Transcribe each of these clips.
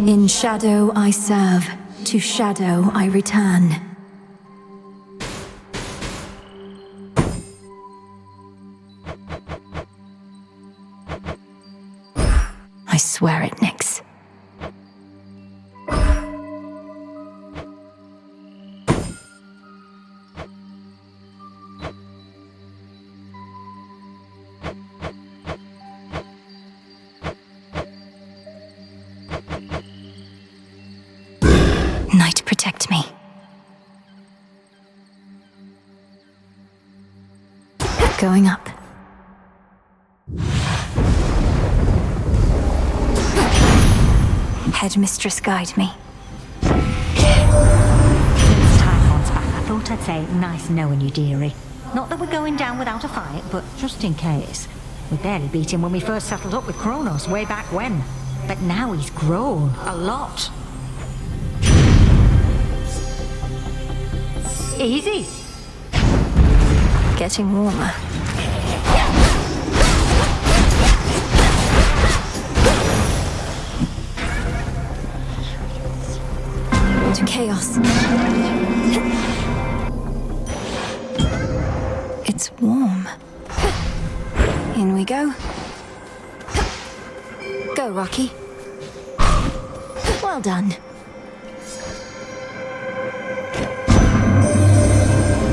In shadow I serve, to shadow I return. I swear it, Nyx. Night, protect me. Going up. Headmistress, guide me. Since Typhon's back, I thought I'd say nice knowing you, dearie. Not that we're going down without a fight, but just in case. We barely beat him when we first settled up with Kronos way back when. But now he's grown a lot. Easy. Getting warmer. To chaos. It's warm. In we go. Go, Rocky. Well done.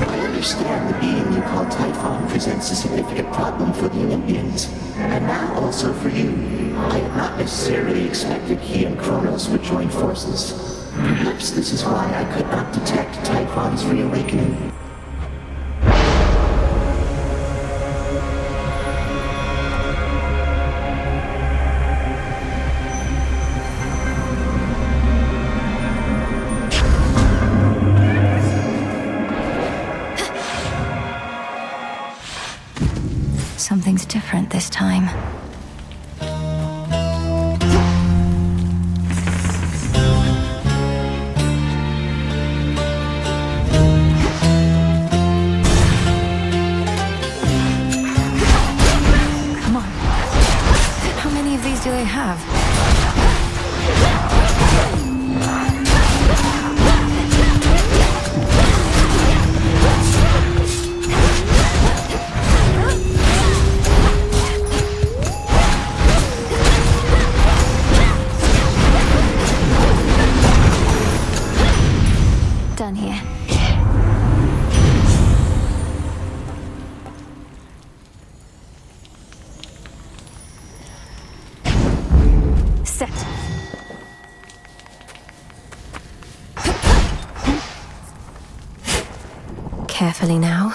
I understand the being you call Typhon presents a significant problem for the Olympians, and now also for you. I had not necessarily expected he and Kronos would join forces. Perhaps this is why I could not detect Typhon's reawakening. Something's different this time. Come on. How many of these do they have? Done here. Set. Carefully now.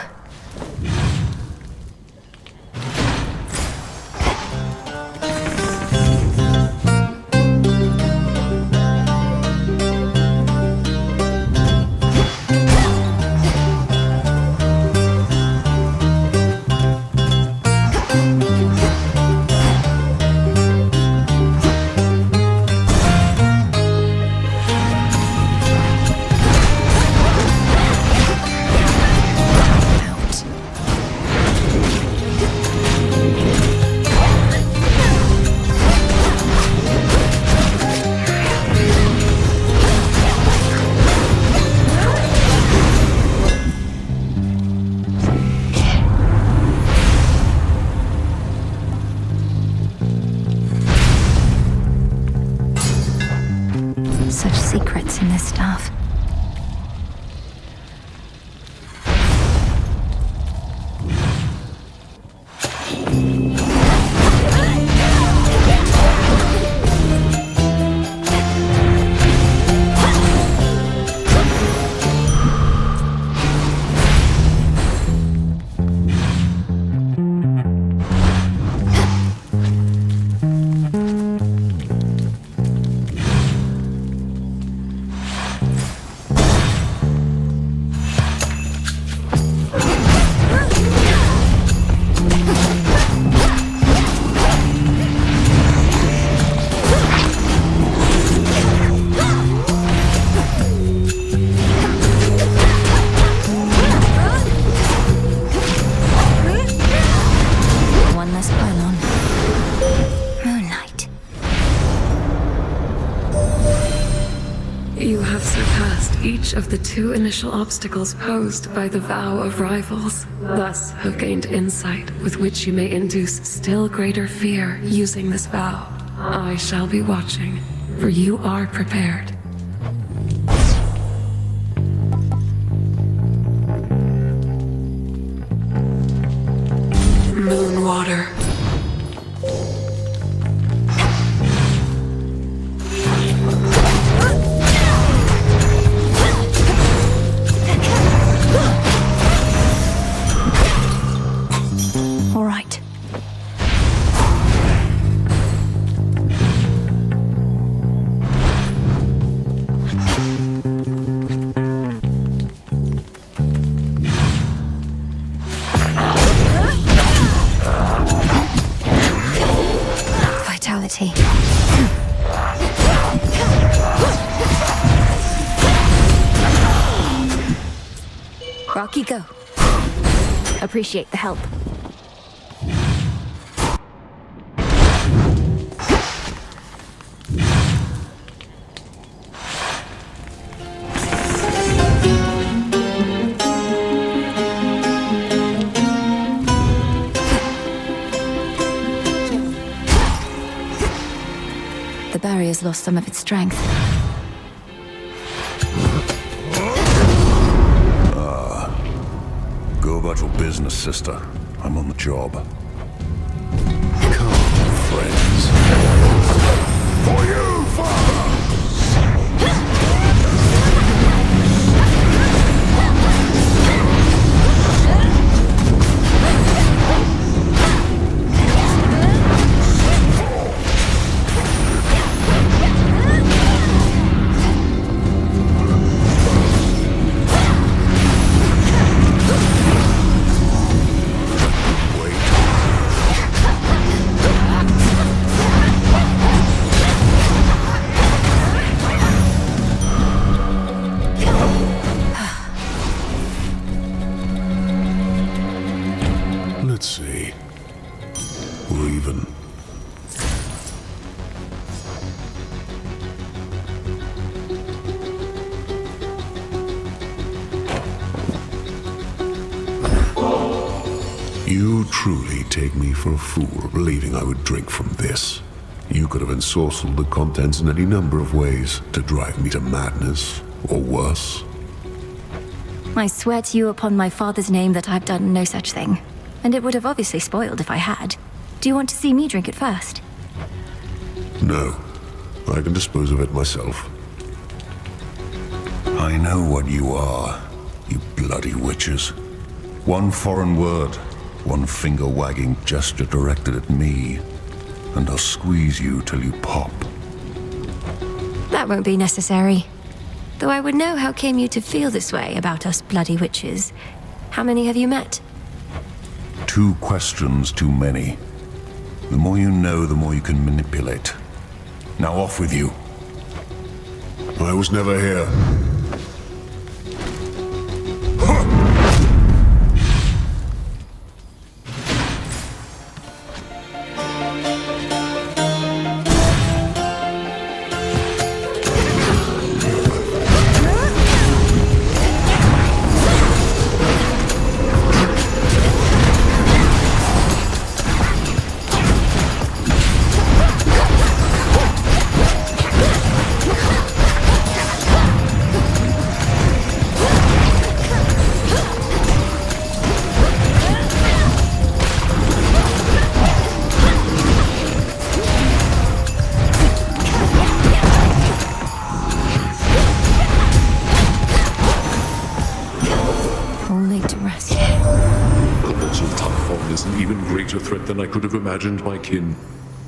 of the two initial obstacles posed by the vow of rivals, thus have gained insight with which you may induce still greater fear using this vow. I shall be watching, for you are prepared. Moonwater. All right. Vitality. Rocky, go. Appreciate the help. The barrier's lost some of its strength. Go about your business, sister. I'm on the job. Come on, friends. For you, father! Let's see. We're even. You truly take me for a fool, believing I would drink from this. You could have ensorcelled the contents in any number of ways to drive me to madness, or worse. I swear to you upon my father's name that I've done no such thing. And it would have obviously spoiled if I had. Do you want to see me drink it first? No. I can dispose of it myself. I know what you are, you bloody witches. One foreign word, one finger-wagging gesture directed at me, and I'll squeeze you till you pop. That won't be necessary. Though I would know how came you to feel this way about us bloody witches. How many have you met? 2 questions too many. The more you know, the more you can manipulate. Now off with you. I was never here. An even greater threat than I could have imagined, my kin.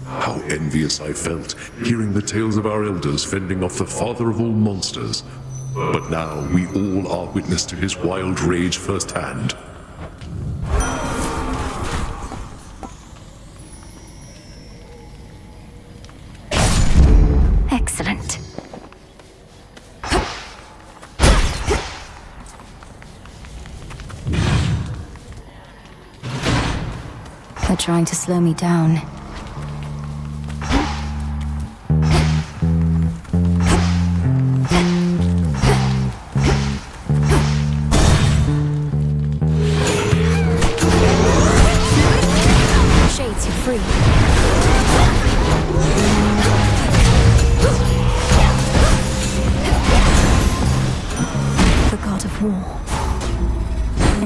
How envious I felt, hearing the tales of our elders fending off the father of all monsters. But now we all are witness to his wild rage firsthand. Excellent. They're trying to slow me down.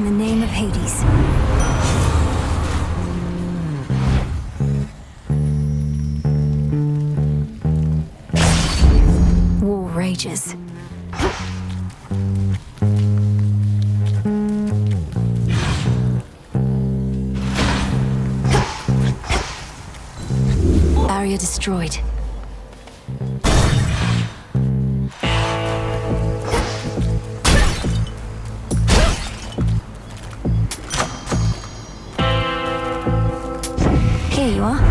in the name of Hades. War rages. Barrier destroyed. Here you are.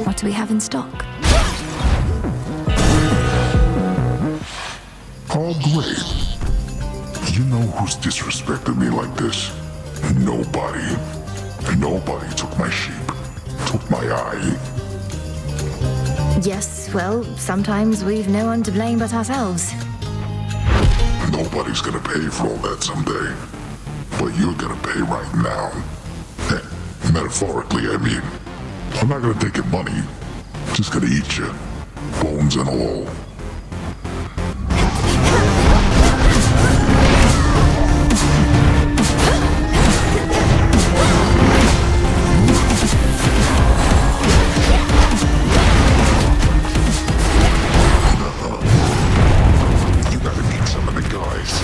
What do we have in stock? Oh, great. You know who's disrespected me like this? Nobody. Nobody took my sheep, took my eye. Yes, well, sometimes we've no one to blame but ourselves. Nobody's gonna pay for all that someday. But you're gonna pay right now. Metaphorically, I mean. I'm not gonna take your money. Just gonna eat you. Bones and all. You gotta meet some of the guys.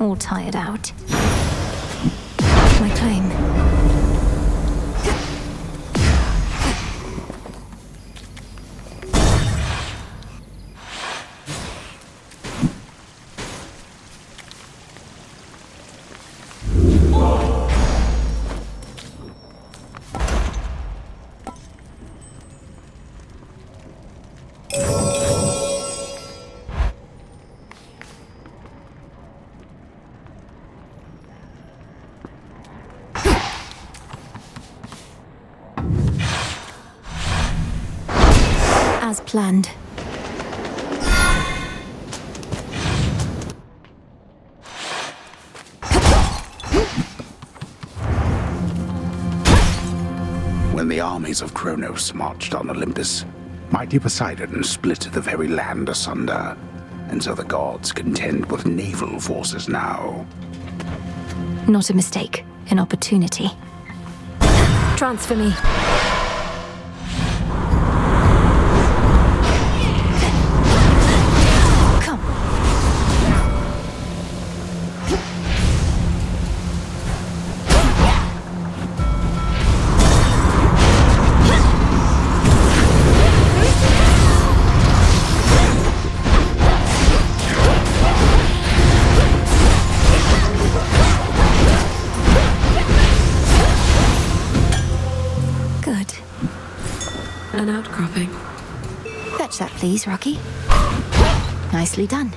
All tired out. My claim. As planned. When the armies of Kronos marched on Olympus, mighty Poseidon split the very land asunder, and so the gods contend with naval forces now. Not a mistake, an opportunity. Transfer me. Come. Good. An outcropping. Fetch that, please, Rocky. Nicely done.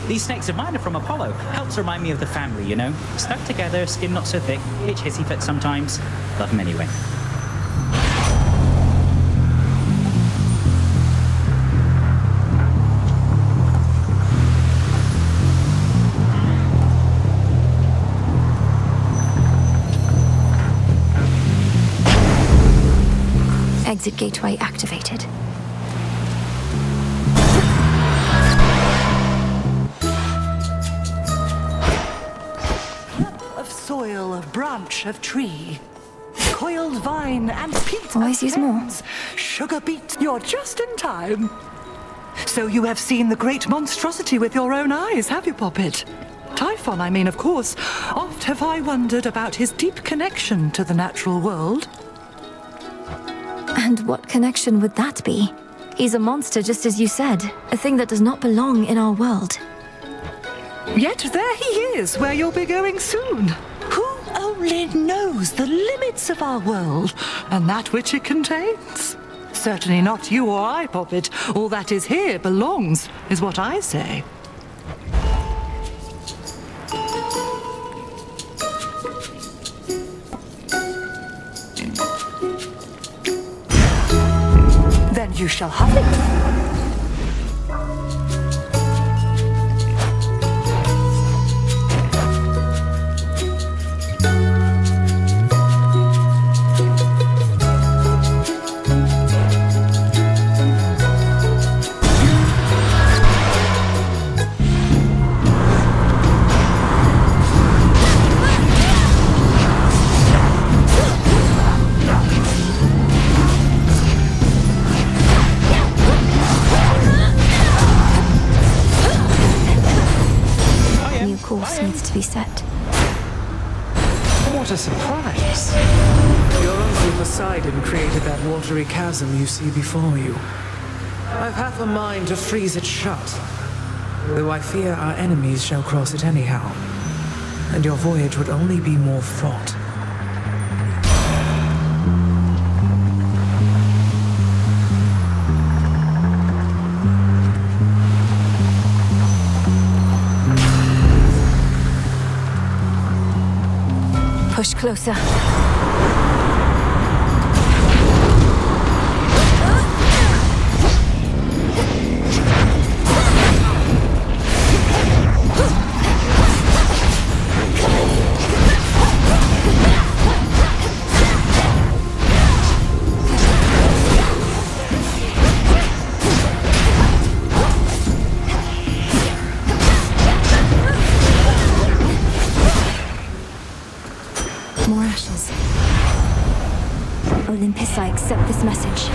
These snakes of mine are from Apollo. Helps remind me of the family, you know? Stuck together, skin not so thick, itch hissy fit sometimes. Love them anyway. Exit gateway activated. Soil, branch of tree, coiled vine, and peat. Always use more. Sugar beet, you're just in time. So you have seen the great monstrosity with your own eyes, have you, Poppet? Typhon, I mean, of course. Oft have I wondered about his deep connection to the natural world. And what connection would that be? He's a monster, just as you said. A thing that does not belong in our world. Yet there he is, where you'll be going soon. Who only knows the limits of our world, and that which it contains? Certainly not you or I, Poppet. All that is here belongs, is what I say. Then you shall have it. Needs to be set. What a surprise. Your uncle Poseidon created that watery chasm you see before you. I've half a mind to freeze it shut, though I fear our enemies shall cross it anyhow, and your voyage would only be more fraught. Push closer. More ashes. Olympus, I accept this message.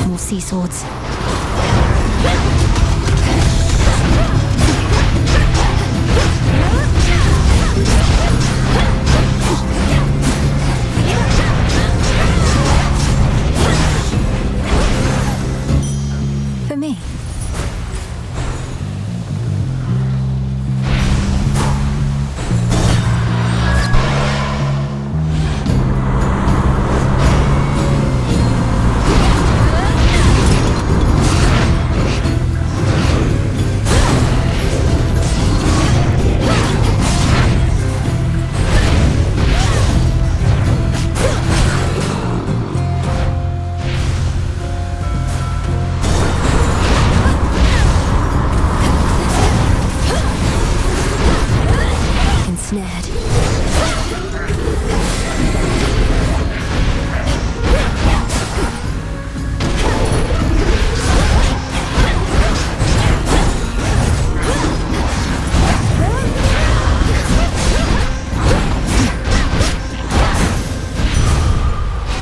More sea swords. For me.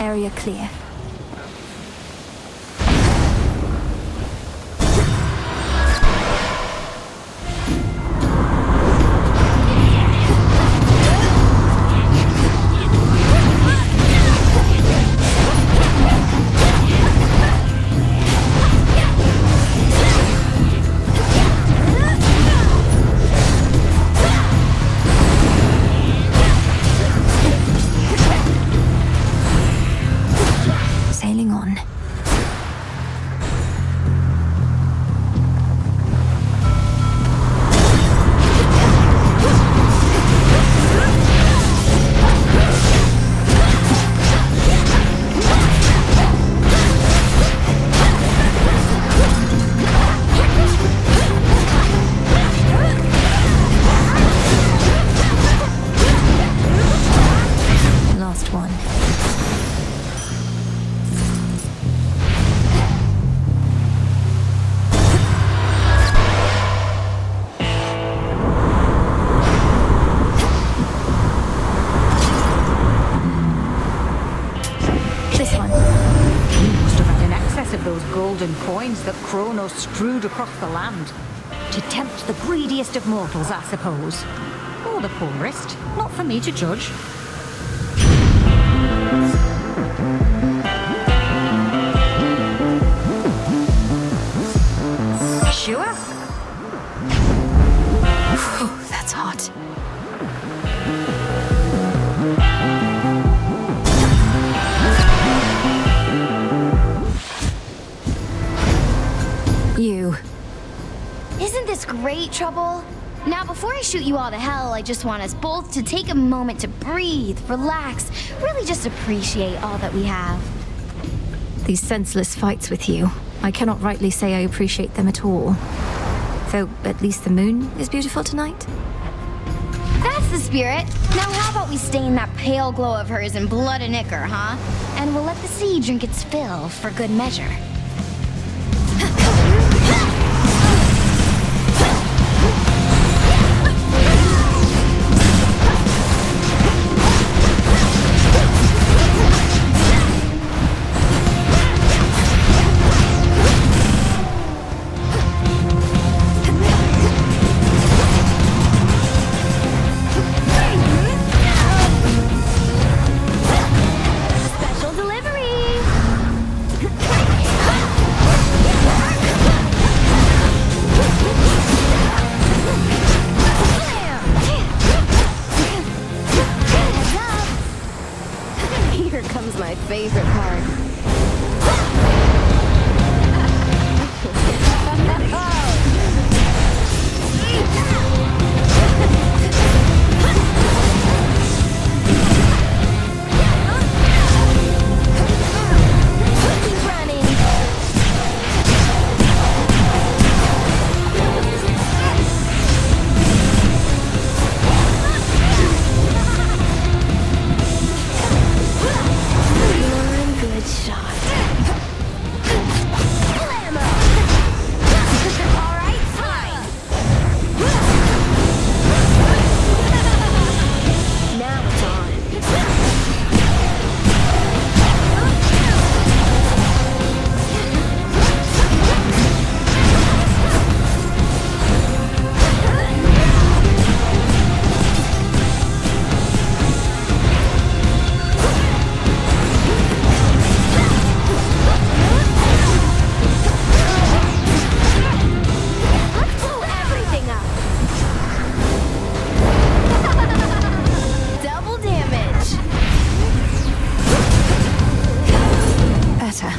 Area clear. Sailing on. Last one. This one. You must have had an excess of those golden coins that Kronos strewed across the land. To tempt the greediest of mortals, I suppose. Or the poorest. Not for me to judge. Sure. Whew, that's hot. You. Isn't this great, Trouble? Now, before I shoot you all to hell, I just want us both to take a moment to breathe, relax, really just appreciate all that we have. These senseless fights with you, I cannot rightly say I appreciate them at all. Though, at least the moon is beautiful tonight. That's the spirit. Now, how about we stain that pale glow of hers in blood and ichor, huh? And we'll let the sea drink its fill for good measure. Special delivery! Here comes my favorite part. Keep running. One good shot. Blammo! All right, fine. Now it's on. Let's blow everything up. Double damage. Better.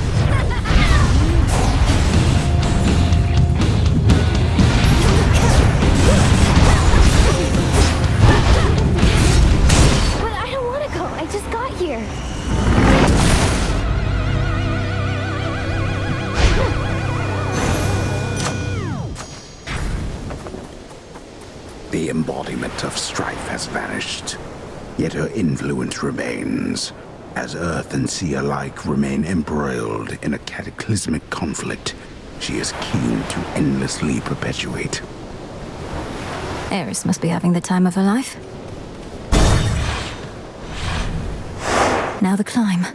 But I don't want to go. I just got here. The embodiment of strife has vanished, yet her influence remains, as earth and sea alike remain embroiled in a cataclysmic conflict she is keen to endlessly perpetuate. Eris must be having the time of her life. Now the climb.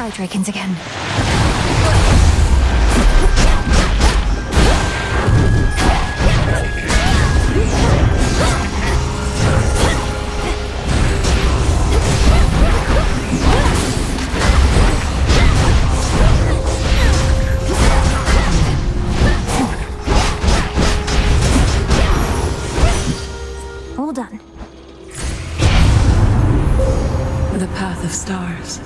Sky Drakens again. All done. The path of stars.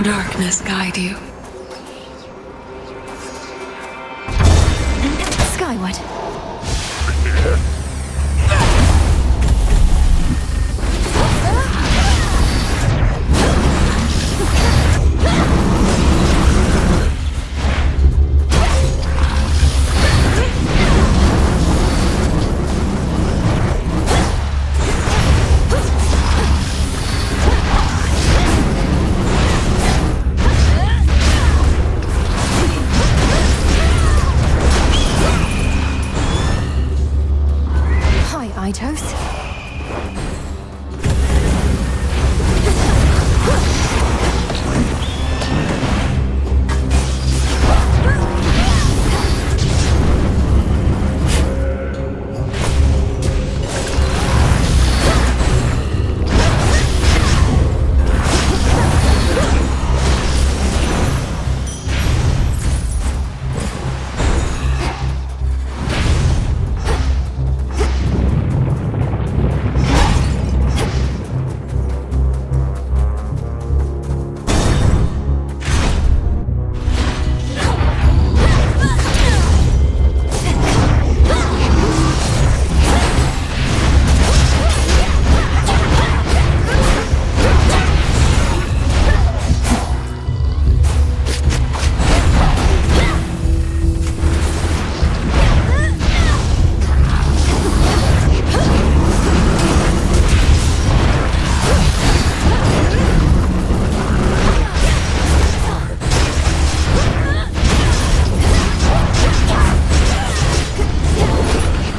Darkness guide you. Skyward. Itos.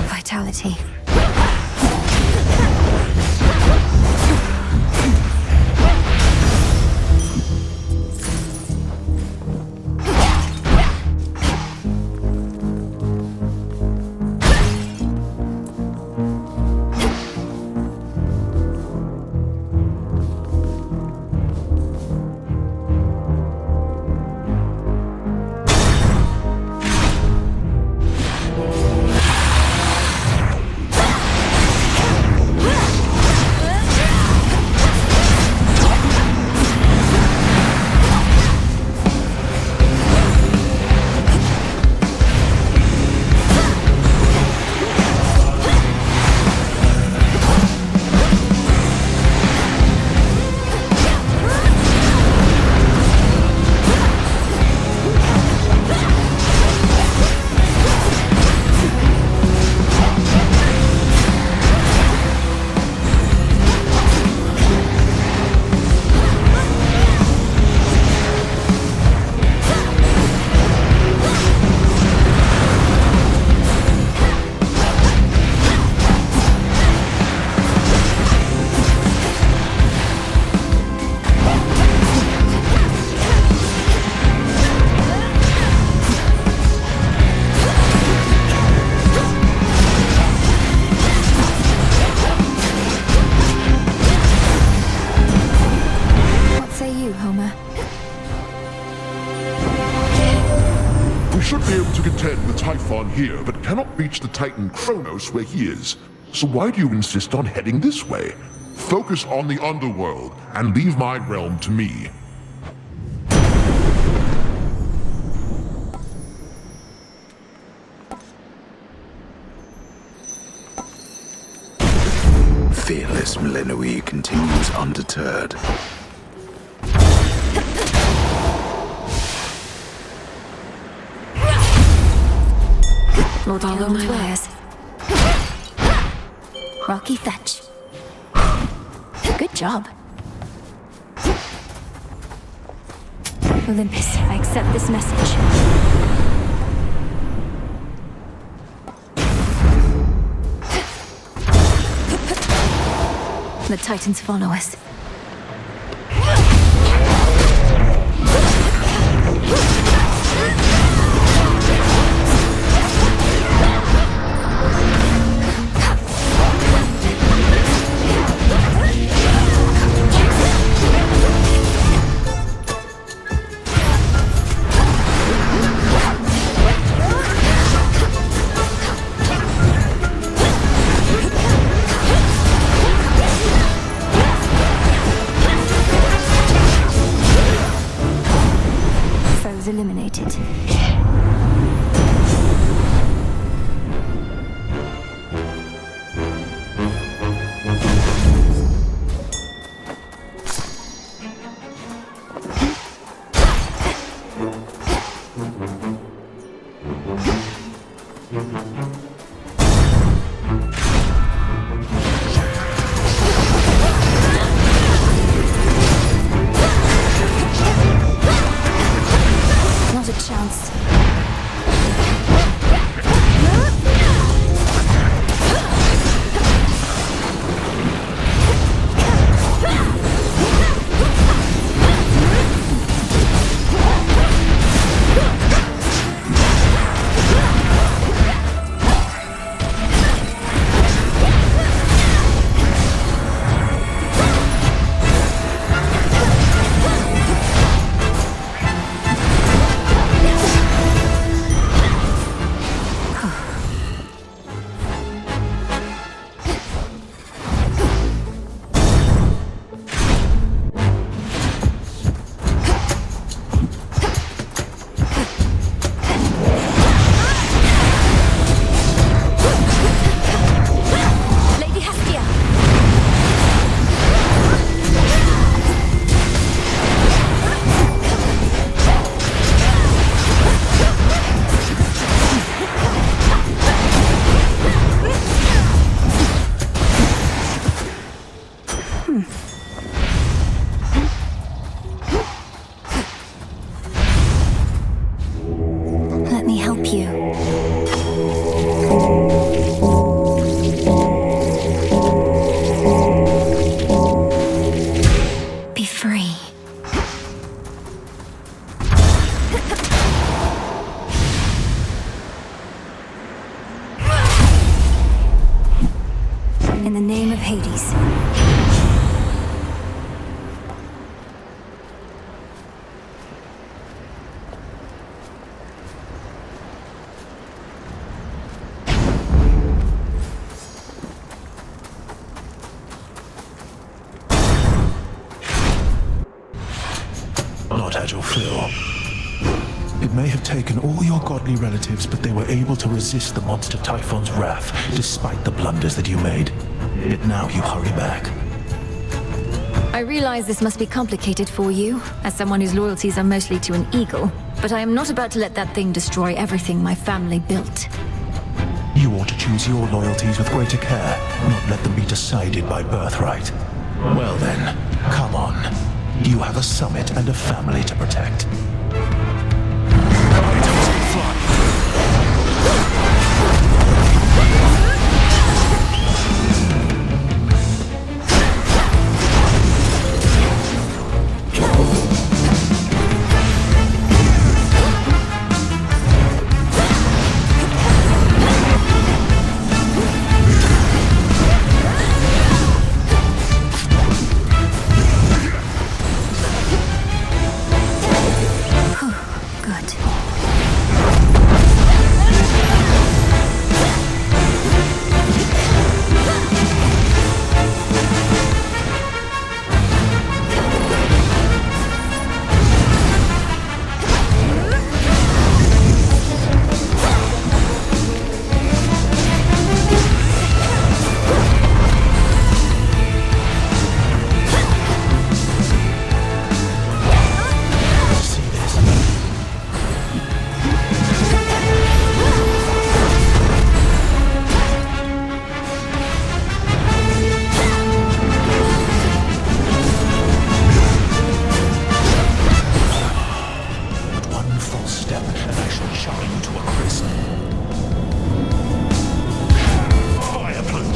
Vitality. should be able to contend with Typhon here, but cannot reach the Titan Kronos where he is. So why do you insist on heading this way? Focus on the underworld, and leave my realm to me. This Milenoi continues undeterred. Lord Elrond wears. Rocky Fetch. Good job. Olympus, I accept this message. The Titans follow us. Eliminated. Let me help you. Be free. In the name of Hades. Not had your fill. It may have taken all your godly relatives, but they were able to resist the monster Typhon's wrath, despite the blunders that you made. Yet now you hurry back. I realize this must be complicated for you, as someone whose loyalties are mostly to an eagle, but I am not about to let that thing destroy everything my family built. You ought to choose your loyalties with greater care, not let them be decided by birthright. Well then, come on. You have a summit and a family to protect. char you to a crisp. Fire plume!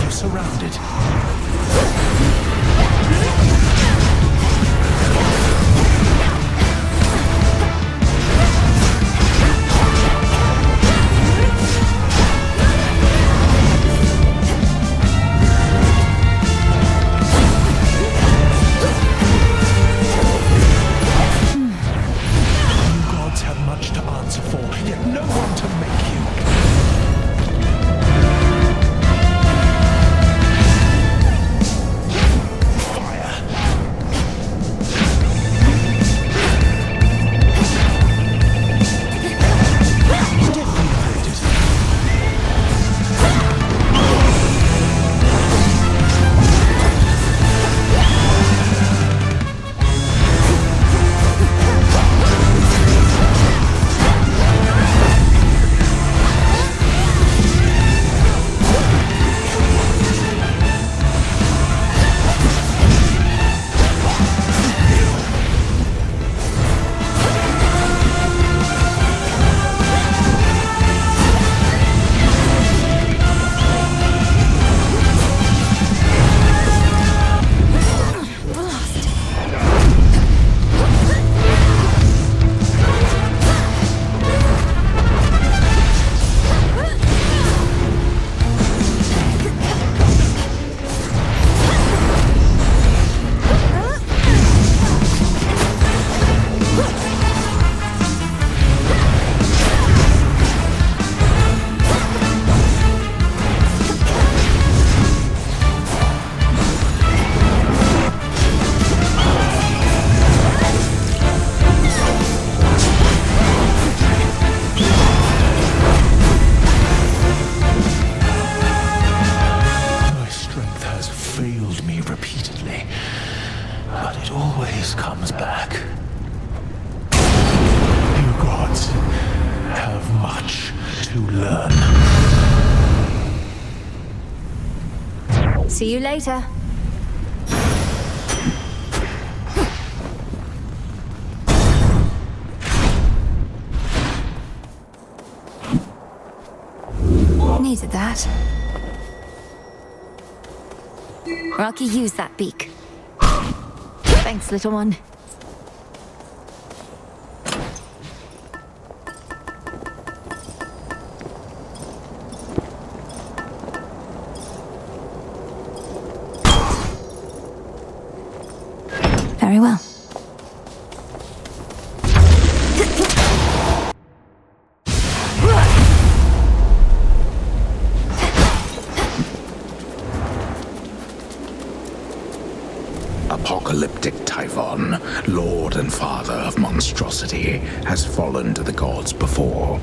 Surrounded. You gods have much to answer for, yet no one to make you. Comes back. You gods have much to learn. See you later. Needed that. Rocky, use that beak. Thanks, little one. Very well. Apocalyptic Typhon, Lord and Father of monstrosity, has fallen to the gods before.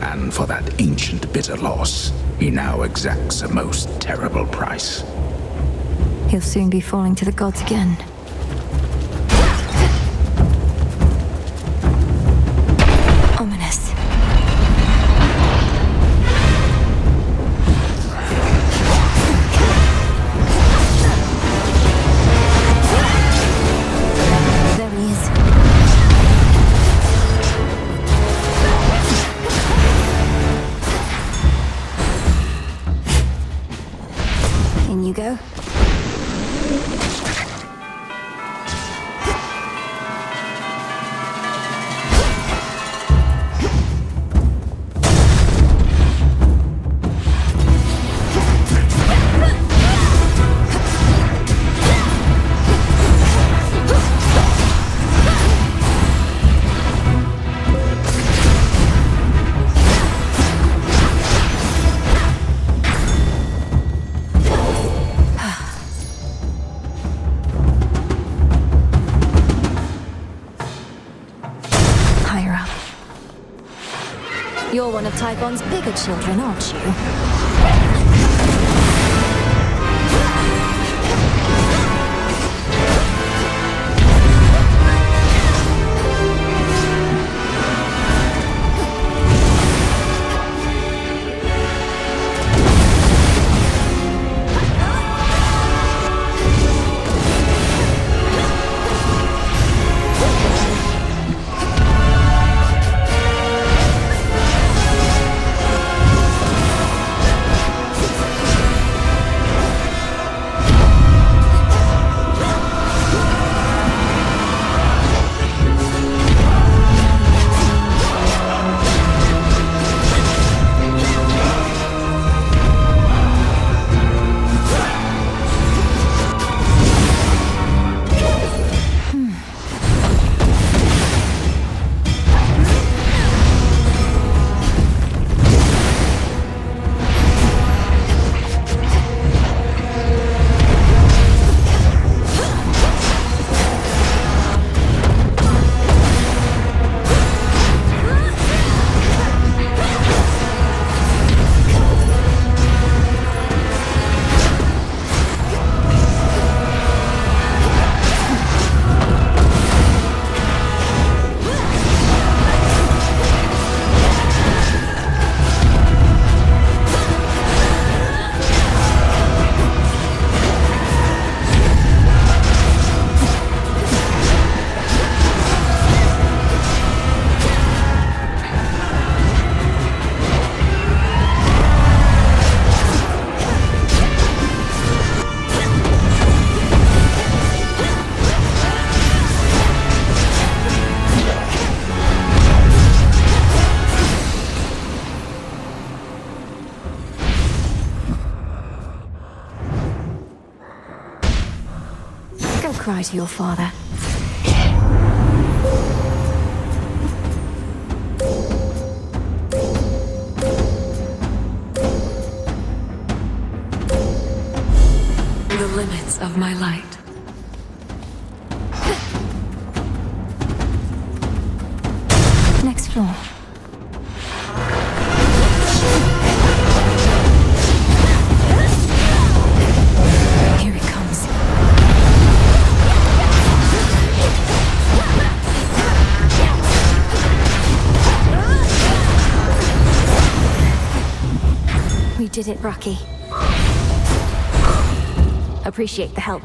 And for that ancient bitter loss, he now exacts a most terrible price. He'll soon be falling to the gods again. Ominous. There he is. In you go. You're one of Typhon's bigger children, aren't you? Go cry to your father. The limits of my light. Next floor. Here it comes. We did it, Rocky. Appreciate the help.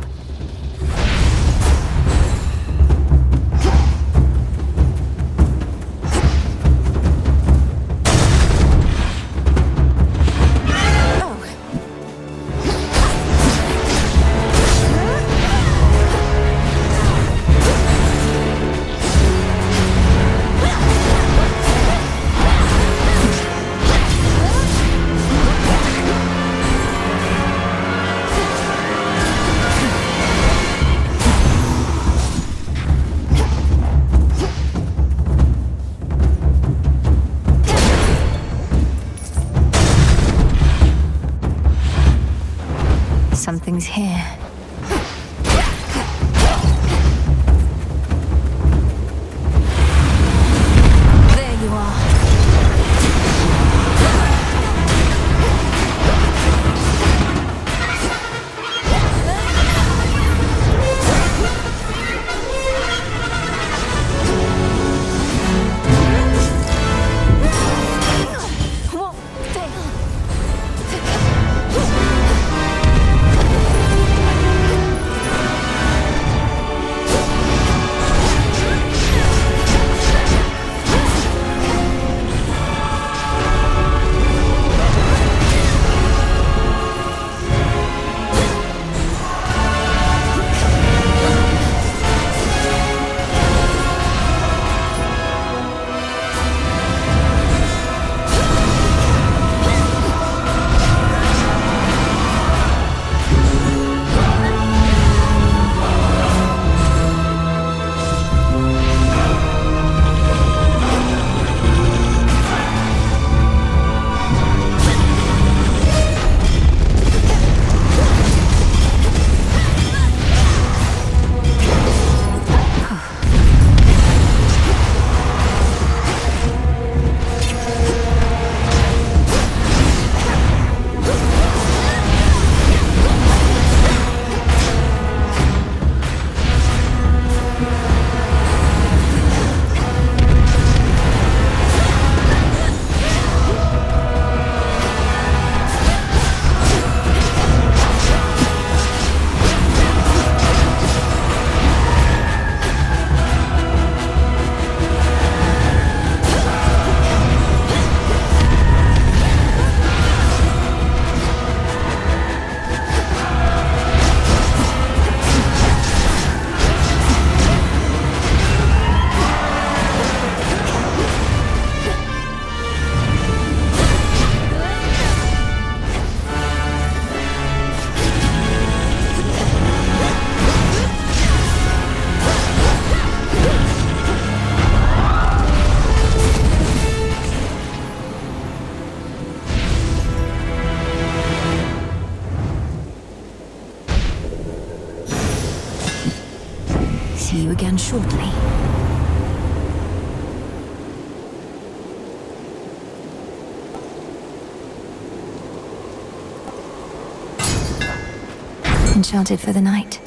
Enchanted for the night.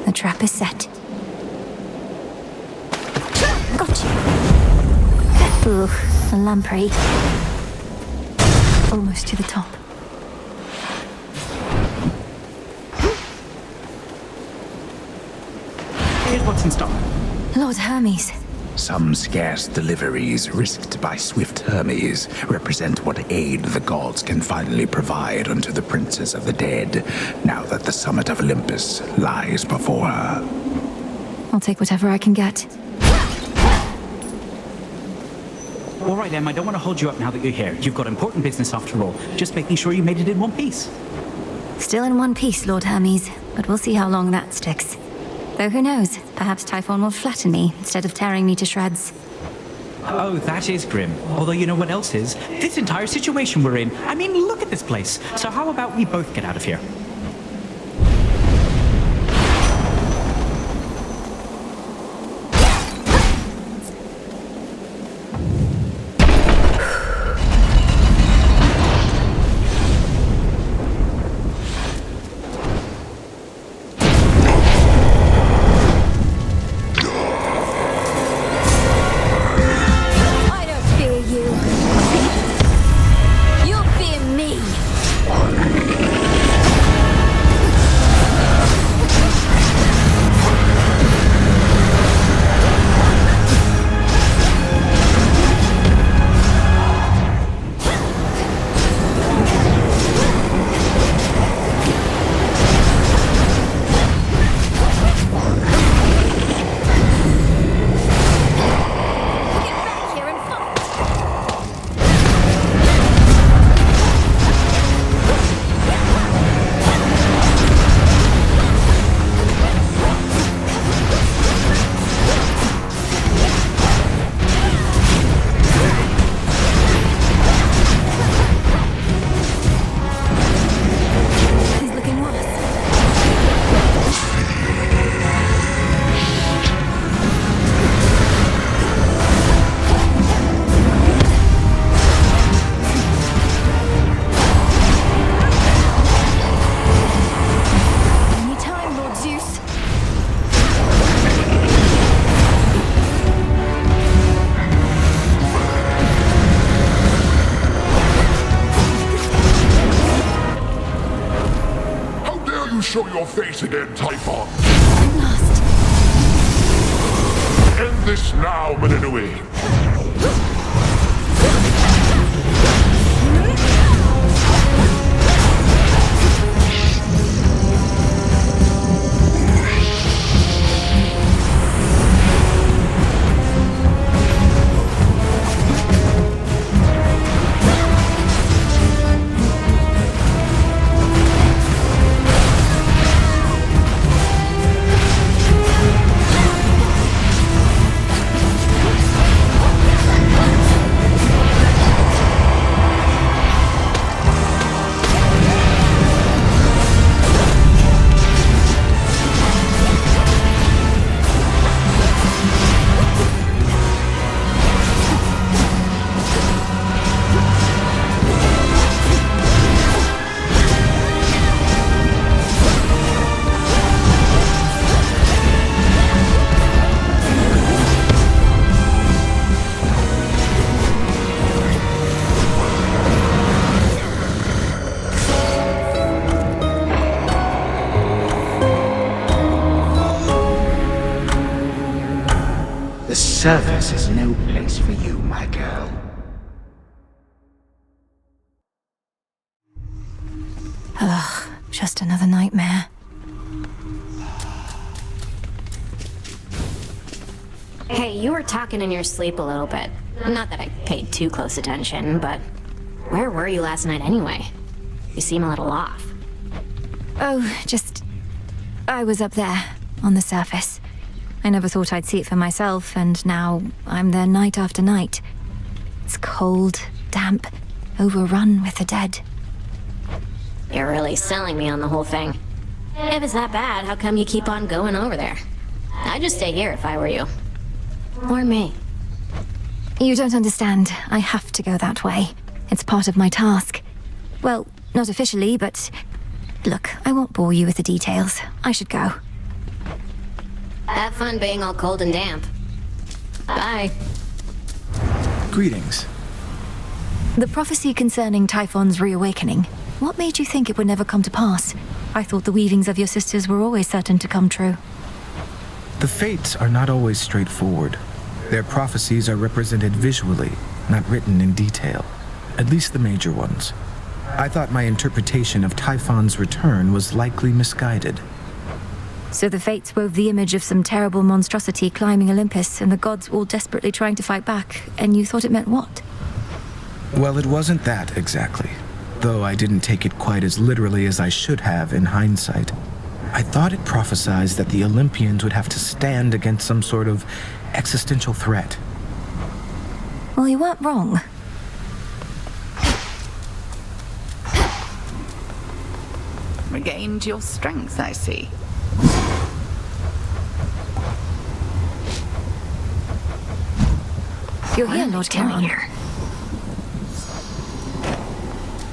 The trap is set. Got you. Ooh, a lamprey. Almost to the top. Here's what's in stock. Lord Hermes. Some scarce deliveries risked by swift Hermes represent what aid the gods can finally provide unto the princes of the dead, now that the summit of Olympus lies before her. I'll take whatever I can get. All right, Em, I don't want to hold you up now that you're here. You've got important business after all. Just making sure you made it in one piece. Still in one piece, Lord Hermes, but we'll see how long that sticks. Though who knows, perhaps Typhon will flatten me instead of tearing me to shreds. Oh, that is grim. Although you know what else is? This entire situation we're in. I mean, look at this place. So how about we both get out of here? Show your face again, Typhon. I'm lost. End this now, Meninue. The surface is no place for you, my girl. Ugh, just another nightmare. Hey, you were talking in your sleep a little bit. Not that I paid too close attention, but where were you last night anyway? You seem a little off. Oh, I was up there, on the surface. I never thought I'd see it for myself, and now I'm there night after night. It's cold, damp, overrun with the dead. You're really selling me on the whole thing. If it's that bad, how come you keep on going over there? I'd just stay here if I were you. Or me. You don't understand. I have to go that way. It's part of my task. Well, not officially, but... Look, I won't bore you with the details. I should go. Have fun being all cold and damp. Bye. Greetings. The prophecy concerning Typhon's reawakening. What made you think it would never come to pass? I thought the weavings of your sisters were always certain to come true. The fates are not always straightforward. Their prophecies are represented visually, not written in detail. At least the major ones. I thought my interpretation of Typhon's return was likely misguided. So the fates wove the image of some terrible monstrosity climbing Olympus and the gods all desperately trying to fight back, and you thought it meant what? Well, it wasn't that exactly. Though I didn't take it quite as literally as I should have in hindsight. I thought it prophesied that the Olympians would have to stand against some sort of existential threat. Well, you weren't wrong. Regained your strength, I see. You're here, Lord Charon.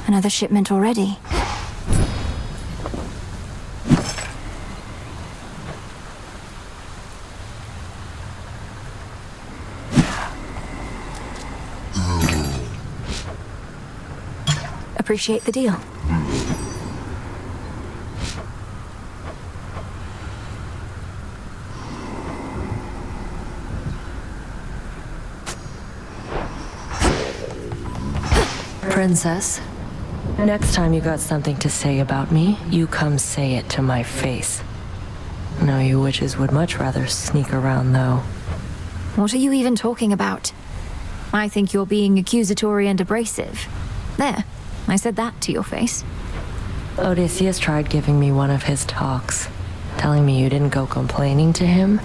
Another shipment already. Appreciate the deal. Princess, next time you got something to say about me, you come say it to my face. No, you witches would much rather sneak around, though. What are you even talking about? I think you're being accusatory and abrasive. There, I said that to your face. Odysseus tried giving me one of his talks, telling me you didn't go complaining to him.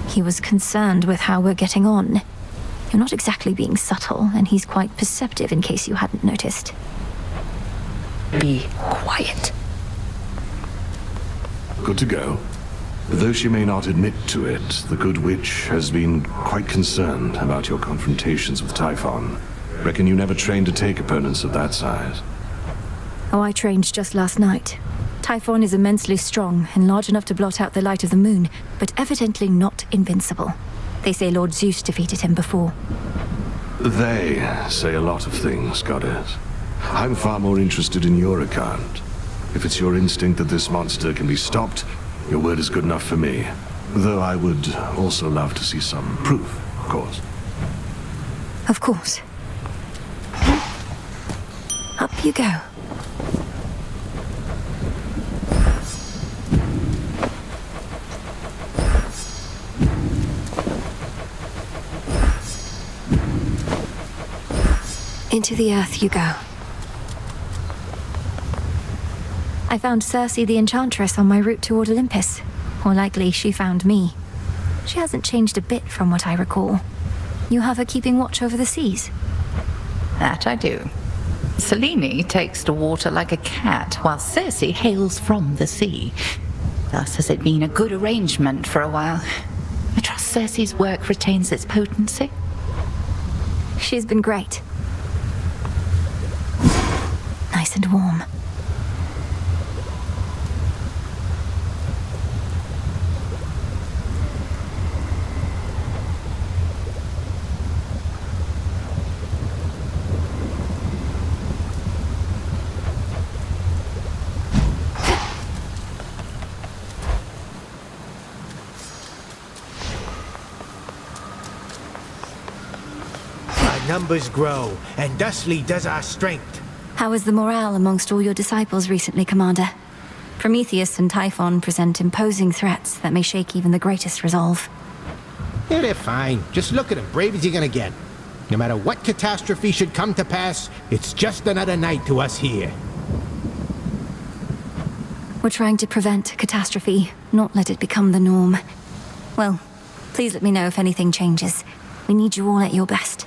He was concerned with how we're getting on. You're not exactly being subtle, and he's quite perceptive in case you hadn't noticed. Be quiet. Good to go. Though she may not admit to it, the Good Witch has been quite concerned about your confrontations with Typhon. Reckon you never trained to take opponents of that size. Oh, I trained just last night. Typhon is immensely strong and large enough to blot out the light of the moon, but evidently not invincible. They say Lord Zeus defeated him before. They say a lot of things, Goddess. I'm far more interested in your account. If it's your instinct that this monster can be stopped, your word is good enough for me. Though I would also love to see some proof, of course. Of course. Up you go. Into the earth you go. I found Circe the Enchantress on my route toward Olympus. Or likely, she found me. She hasn't changed a bit from what I recall. You have her keeping watch over the seas? That I do. Selene takes to water like a cat, while Circe hails from the sea. Thus has it been a good arrangement for a while. I trust Circe's work retains its potency. She's been great. Nice and warm. Our numbers grow, and thusly does our strength. How is the morale amongst all your disciples recently, Commander? Prometheus and Typhon present imposing threats that may shake even the greatest resolve. Yeah, they're fine. Just look at them, brave as you're gonna get. No matter what catastrophe should come to pass, it's just another night to us here. We're trying to prevent catastrophe, not let it become the norm. Well, please let me know if anything changes. We need you all at your best.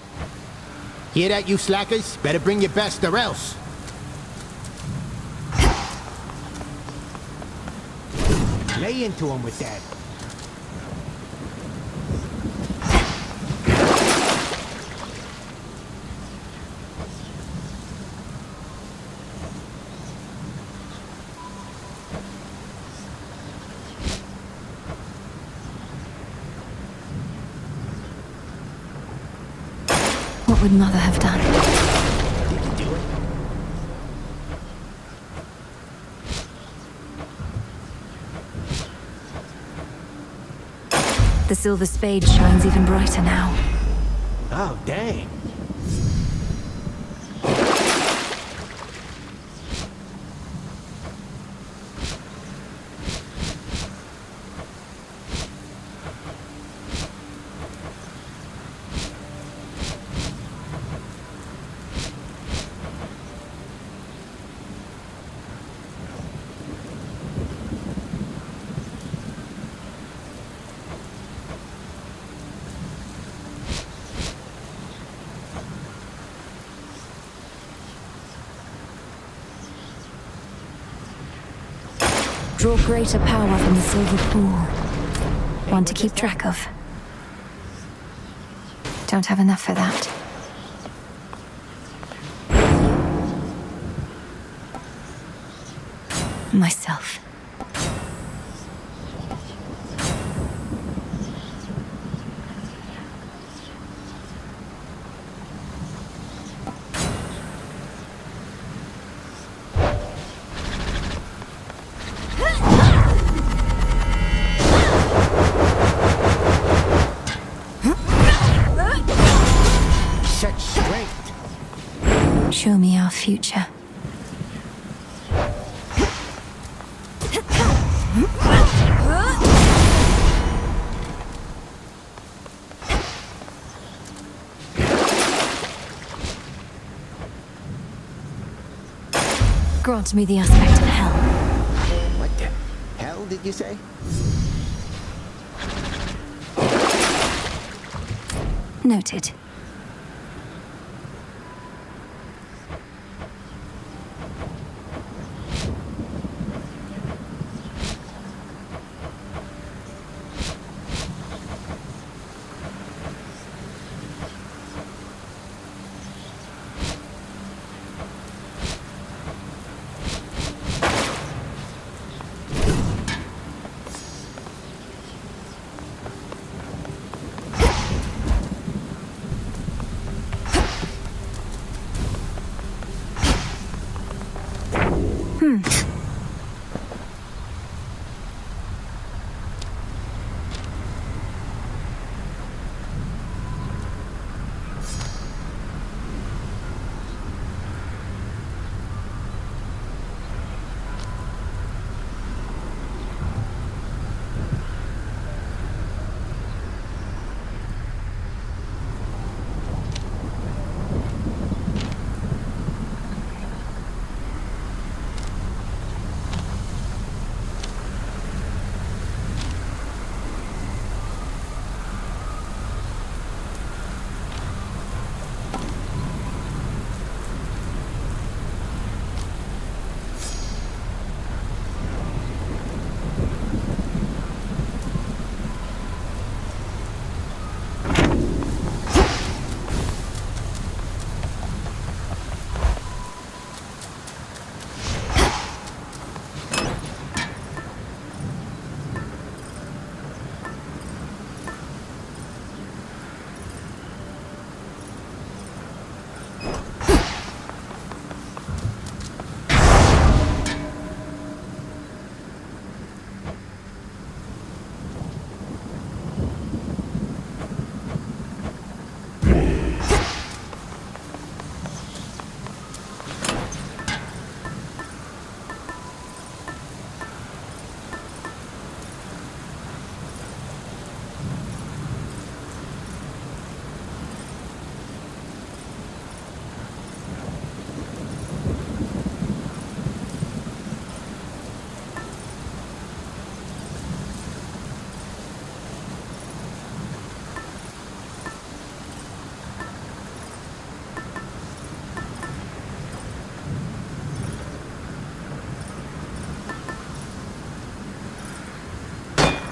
Hear that, you slackers? Better bring your best or else. Lay into him with that. would Mother have done? Did you do it? The silver spade shines even brighter now. Oh, dang. Draw greater power from the silver pool. One to keep track of. Don't have enough for that. Myself. Such strength. Show me our future. Grant me the aspect of hell. What the hell did you say? Noted.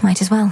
Might as well.